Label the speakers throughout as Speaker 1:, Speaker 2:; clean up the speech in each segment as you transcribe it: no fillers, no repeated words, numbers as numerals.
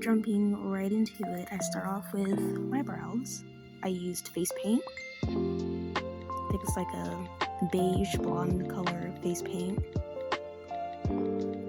Speaker 1: jumping right into it, I start off with my brows. I used face paint. I think it's like a beige blonde color face paint.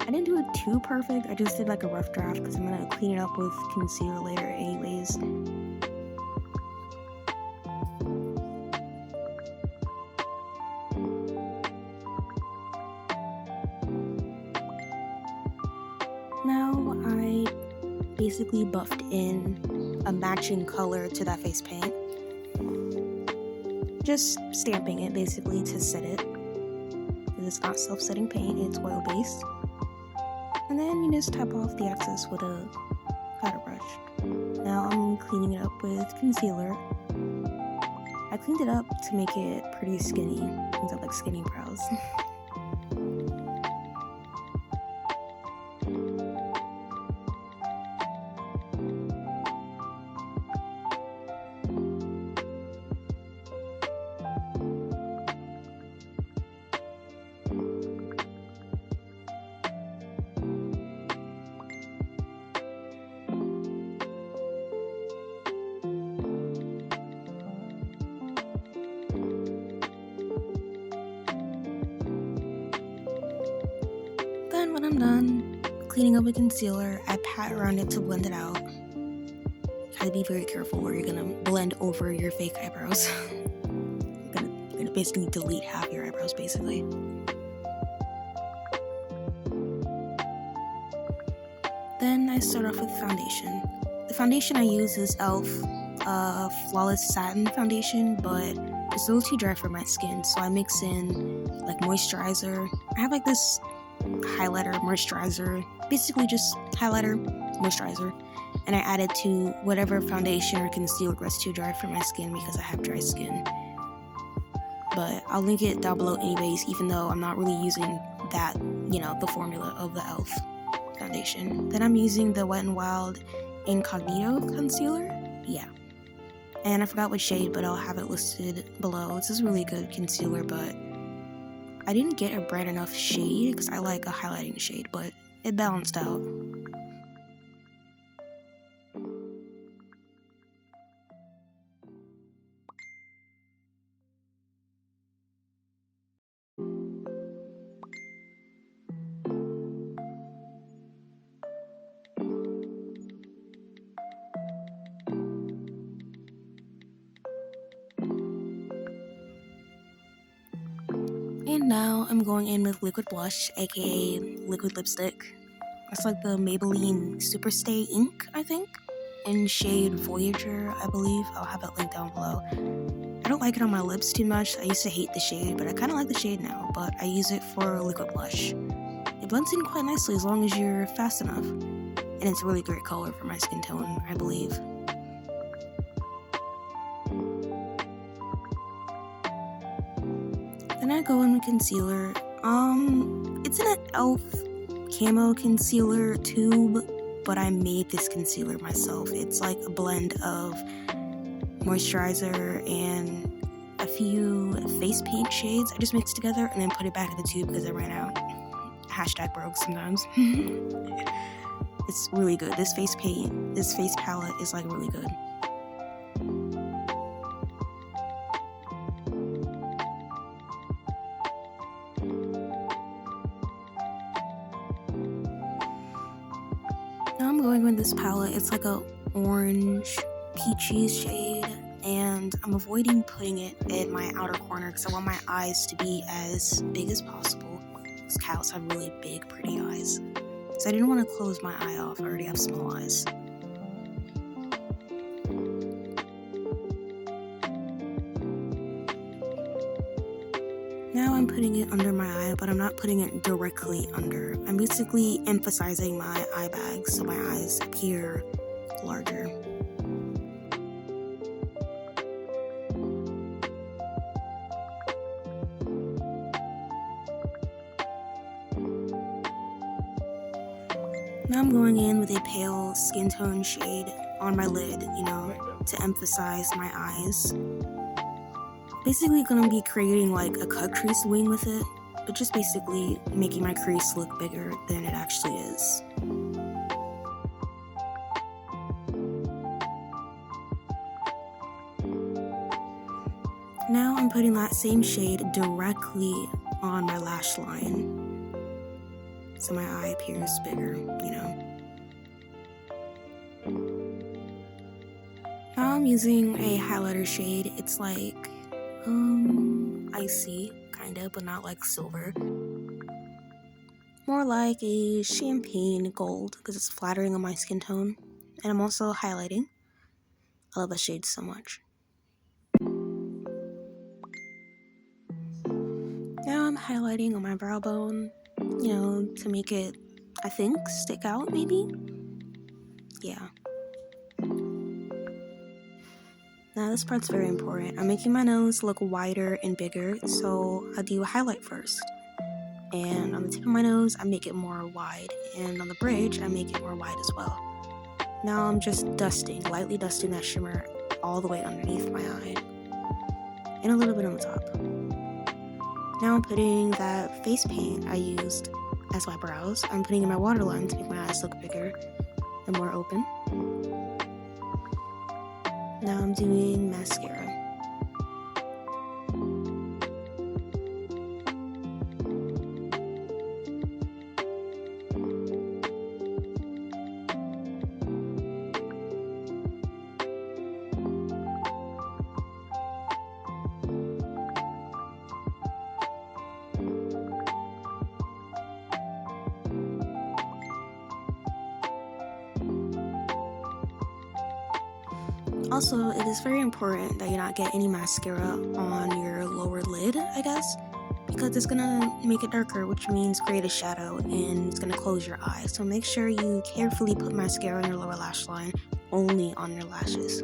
Speaker 1: I didn't do it too perfect, I just did like a rough draft because I'm going to clean it up with concealer later anyways. Now I basically buffed in a matching color to that face paint. Just stamping it basically to set it. It's not self-setting paint, it's oil-based. And then you just tap off the excess with a powder brush. Now I'm cleaning it up with concealer. I cleaned it up to make it pretty skinny, because I like skinny brows. Then when I'm done cleaning up with concealer, I pat around it to blend it out. Gotta be very careful or you're gonna blend over your fake eyebrows. You're gonna basically delete half your eyebrows basically. Then I start off with foundation. The foundation I use is e.l.f. Flawless Satin Foundation, but it's a little too dry for my skin, so I mix in like moisturizer. I have like this highlighter, moisturizer, basically just highlighter, moisturizer, and I add it to whatever foundation or concealer gets too dry for my skin because I have dry skin. But I'll link it down below anyways, even though I'm not really using that, the formula of the e.l.f. foundation. Then I'm using the Wet n Wild Incognito concealer. Yeah. And I forgot what shade, but I'll have it listed below. This is really good concealer, but I didn't get a bright enough shade because I like a highlighting shade, but it balanced out. And now I'm going in with liquid blush, aka liquid lipstick. It's like the Maybelline Superstay Ink, I think, in shade Voyager, I believe. I'll have it linked down below. I don't like it on my lips too much. I used to hate the shade, but I kind of like the shade now, but I use it for liquid blush. It blends in quite nicely as long as you're fast enough. And it's a really great color for my skin tone, I believe. Then I go in with concealer. It's in an e.l.f. camo concealer tube, but I made this concealer myself. It's like a blend of moisturizer and a few face paint shades I just mixed together and then put it back in the tube because I ran out. Hashtag broke sometimes. It's really good. This face palette is like really good. Now I'm going with this palette. It's like a orange peachy shade, and I'm avoiding putting it in my outer corner because I want my eyes to be as big as possible because cows have really big, pretty eyes. So I didn't want to close my eye off. I already have small eyes. Now I'm putting it under my eye, but I'm not putting it directly under. I'm basically emphasizing my eye bags so my eyes appear larger. Now I'm going in with a pale skin tone shade on my lid, to emphasize my eyes. Basically gonna be creating like a cut crease wing with it, but just basically making my crease look bigger than it actually is. Now I'm putting that same shade directly on my lash line, so my eye appears bigger, you know. Now I'm using a highlighter shade. It's like, icy, kinda, but not like silver. More like a champagne gold, because it's flattering on my skin tone. And I'm also highlighting. I love that shade so much. Now I'm highlighting on my brow bone, you know, to make it, I think, stick out maybe? Yeah. Now this part's very important. I'm making my nose look wider and bigger, so I do a highlight first. And on the tip of my nose, I make it more wide, and on the bridge, I make it more wide as well. Now I'm just lightly dusting that shimmer all the way underneath my eye, and a little bit on the top. Now I'm putting that face paint I used as my brows, I'm putting in my waterline to make my eyes look bigger and more open. Now I'm doing mascara. Also, it is very important that you not get any mascara on your lower lid, I guess, because it's gonna make it darker, which means create a shadow, and it's gonna close your eyes. So make sure you carefully put mascara on your lower lash line, only on your lashes.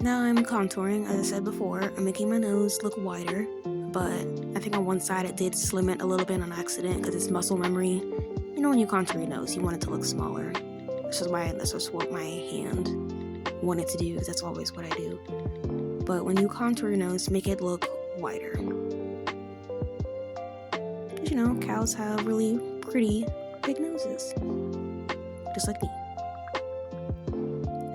Speaker 1: Now I'm contouring, as I said before. I'm making my nose look wider, but I think on one side it did slim it a little bit on accident because it's muscle memory. You know, when you contour your nose, you want it to look smaller. This is what my hand wanted to do, because that's always what I do. But when you contour your nose, make it look wider. Because, you know, cows have really pretty big noses, just like me.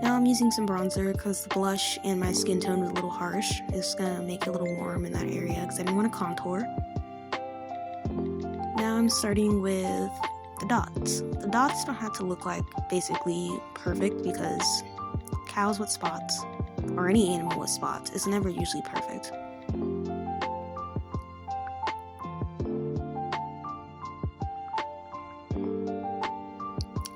Speaker 1: Now I'm using some bronzer because the blush and my skin tone was a little harsh. It's gonna make it a little warm in that area because I didn't want to contour. Now I'm starting with the dots. The dots don't have to look like basically perfect, because cows with spots, or any animal with spots, is never usually perfect.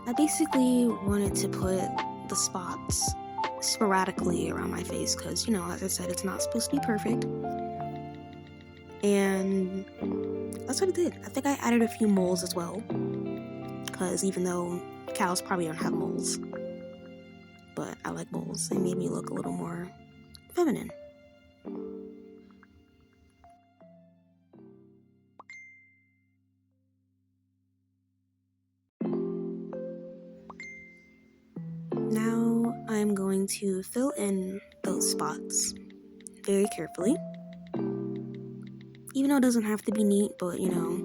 Speaker 1: I basically wanted to put the spots sporadically around my face because, you know, as I said, it's not supposed to be perfect. And that's what I did. I think I added a few moles as well, because even though cows probably don't have moles, but I like moles. They made me look a little more feminine. Now I'm going to fill in those spots very carefully. Even though it doesn't have to be neat, but you know,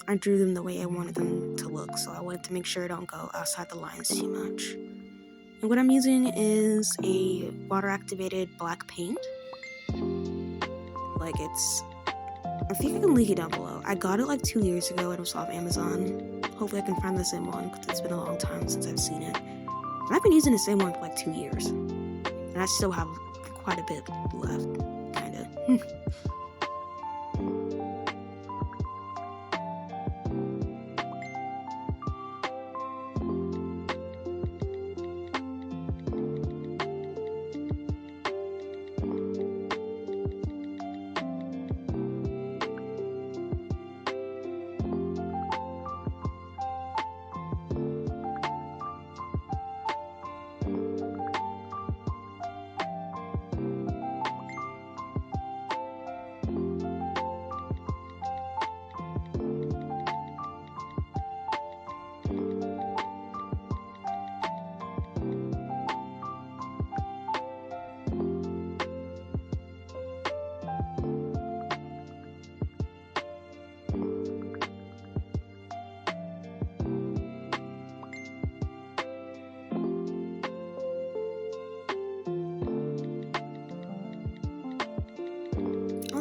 Speaker 1: I drew them the way I wanted them to look, so I wanted to make sure I don't go outside the lines too much. And what I'm using is a water-activated black paint. Like, I think I can link it down below. I got it like 2 years ago and it was off Amazon. Hopefully I can find the same one, because it's been a long time since I've seen it. And I've been using the same one for like 2 years. And I still have quite a bit left, kinda.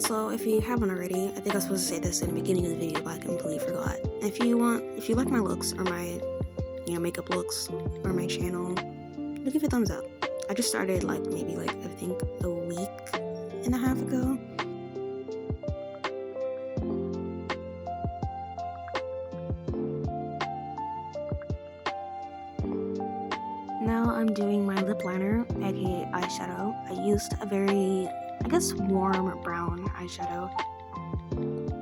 Speaker 1: Also, if you haven't already, I think I was supposed to say this in the beginning of the video, but I completely forgot. If you like my looks or my, makeup looks or my channel, give it a thumbs up. I just started maybe I think a week and a half ago. Now I'm doing my lip liner, aka eyeshadow. I used a very, I guess, warm brown eyeshadow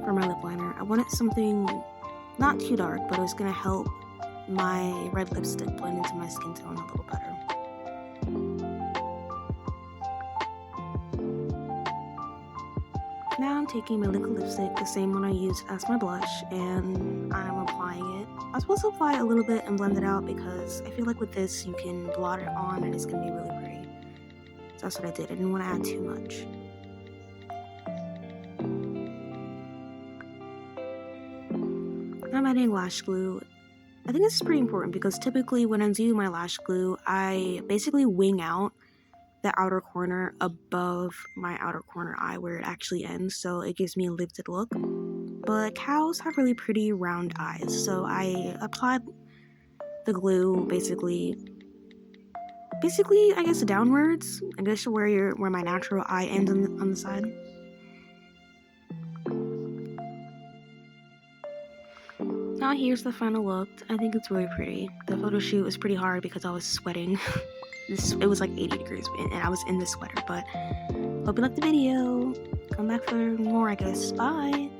Speaker 1: for my lip liner. I wanted something not too dark, but it was gonna help my red lipstick blend into my skin tone a little better. Now I'm taking my liquid lipstick, the same one I used as my blush, and I'm applying it. I was supposed to apply a little bit and blend it out because I feel like with this you can blot it on and it's gonna be really pretty. So that's what I did. I didn't want to add too much. I'm adding lash glue. I think this is pretty important because typically when I do my lash glue, I basically wing out the outer corner above my outer corner eye where it actually ends, so it gives me a lifted look. But cows have really pretty round eyes, so I applied the glue basically I guess downwards, I guess where my natural eye ends on the side. Now here's the final look. I think it's really pretty. The photo shoot was pretty hard because I was sweating. It was like 80 degrees and I was in this sweater, but hope you liked the video. Come back for more, I guess. Bye!